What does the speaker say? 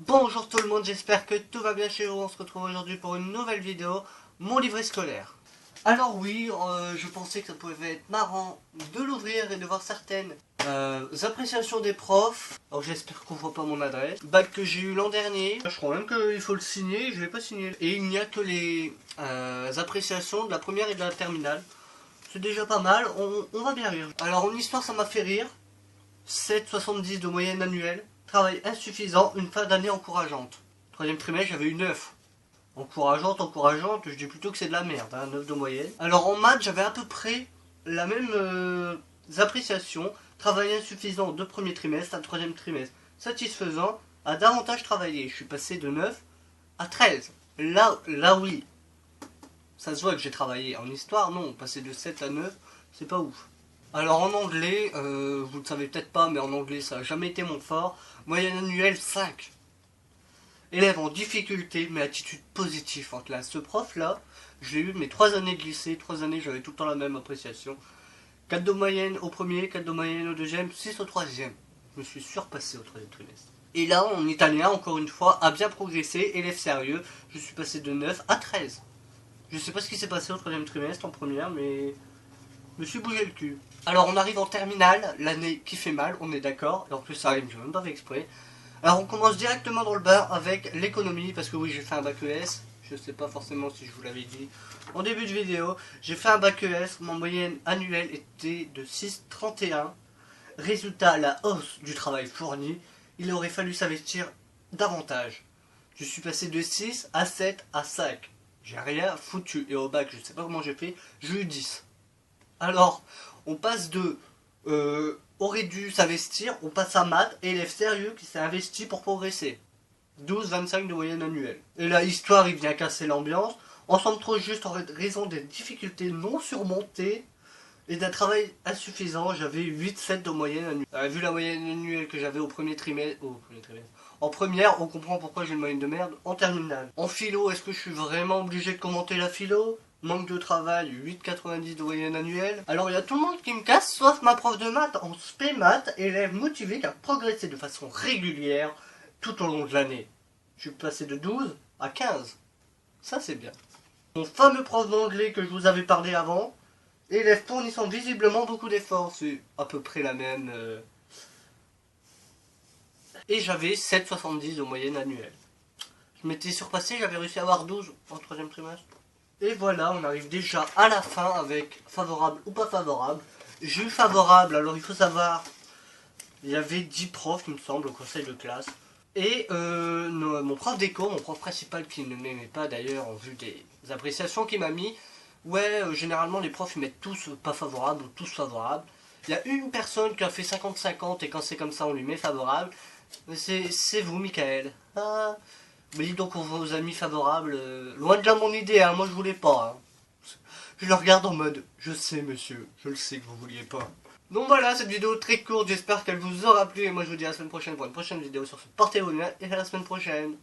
Bonjour tout le monde, j'espère que tout va bien chez vous. On se retrouve aujourd'hui pour une nouvelle vidéo, mon livret scolaire. Alors oui, je pensais que ça pouvait être marrant de l'ouvrir et de voir certaines appréciations des profs. Alors j'espère qu'on voit pas mon adresse. Bac que j'ai eu l'an dernier. Je crois même qu'il faut le signer, je l'ai pas signé. Et il n'y a que les appréciations de la première et de la terminale. C'est déjà pas mal, on va bien rire. Alors en histoire ça m'a fait rire. 7,70 de moyenne annuelle. Travail insuffisant, une fin d'année encourageante. Troisième trimestre, j'avais eu 9. Encourageante, je dis plutôt que c'est de la merde, hein, 9 de moyenne. Alors en maths, j'avais à peu près la même appréciation. Travail insuffisant de premier trimestre à troisième trimestre. Satisfaisant à davantage travailler. Je suis passé de 9 à 13. Là oui. Ça se voit que j'ai travaillé. En histoire, non. Passer de 7 à 9, c'est pas ouf. Alors en anglais, vous ne savez peut-être pas, mais en anglais ça n'a jamais été mon fort. Moyenne annuelle 5. Élève en difficulté, mais attitude positive en classe. Ce prof là, j'ai eu mes 3 années de lycée, 3 années j'avais tout le temps la même appréciation. 4 de moyenne au premier, 4 de moyenne au deuxième, 6 au troisième. Je me suis surpassé au troisième trimestre. Et là en italien, encore une fois, a bien progressé, élève sérieux, je suis passé de 9 à 13. Je sais pas ce qui s'est passé au troisième trimestre en première, mais je me suis bougé le cul. Alors on arrive en terminale, l'année qui fait mal, on est d'accord. Et en plus ça arrive, je n'ai même pas fait exprès. Alors on commence directement dans le beurre avec l'économie, parce que oui j'ai fait un bac ES. Je sais pas forcément si je vous l'avais dit en début de vidéo. J'ai fait un bac ES, mon moyenne annuelle était de 6,31. Résultat, la hausse du travail fourni, il aurait fallu s'investir davantage. Je suis passé de 6 à 7 à 5. J'ai rien foutu. Et au bac, je sais pas comment j'ai fait, j'ai eu 10. Alors, on passe de aurait dû s'investir, on passe à maths, élève sérieux qui s'est investi pour progresser. 12,25 de moyenne annuelle. Et la histoire, il vient casser l'ambiance. Ensemble trop juste en raison des difficultés non surmontées et d'un travail insuffisant, j'avais 8,7 de moyenne annuelle. Vu la moyenne annuelle que j'avais au premier trimestre, en première, on comprend pourquoi j'ai une moyenne de merde en terminale. En philo, est-ce que je suis vraiment obligé de commenter la philo? Manque de travail, 8,90 de moyenne annuelle. Alors il y a tout le monde qui me casse, sauf ma prof de maths en spé maths, élève motivé qui a progressé de façon régulière tout au long de l'année. Je suis passé de 12 à 15. Ça c'est bien. Mon fameux prof d'anglais que je vous avais parlé avant, élève fournissant visiblement beaucoup d'efforts, c'est à peu près la même. Et j'avais 7,70 de moyenne annuelle. Je m'étais surpassé, j'avais réussi à avoir 12 en troisième trimestre. Et voilà, on arrive déjà à la fin avec favorable ou pas favorable. J'ai eu favorable, alors il faut savoir, il y avait 10 profs, il me semble, au conseil de classe. Et mon prof d'éco, mon prof principal qui ne m'aimait pas d'ailleurs en vue des appréciations qu'il m'a mis, ouais, généralement les profs ils mettent tous pas favorables ou tous favorables. Il y a une personne qui a fait 50-50 et quand c'est comme ça on lui met favorable. C'est vous, Michael. Ah. Mais dis donc on vos amis favorables, loin de là mon idée, hein, moi je voulais pas. Hein. Je le regarde en mode, je sais monsieur, je le sais que vous vouliez pas. Donc voilà, cette vidéo très courte, j'espère qu'elle vous aura plu et moi je vous dis à la semaine prochaine pour une prochaine vidéo sur ce. Portez-vous bien et à la semaine prochaine.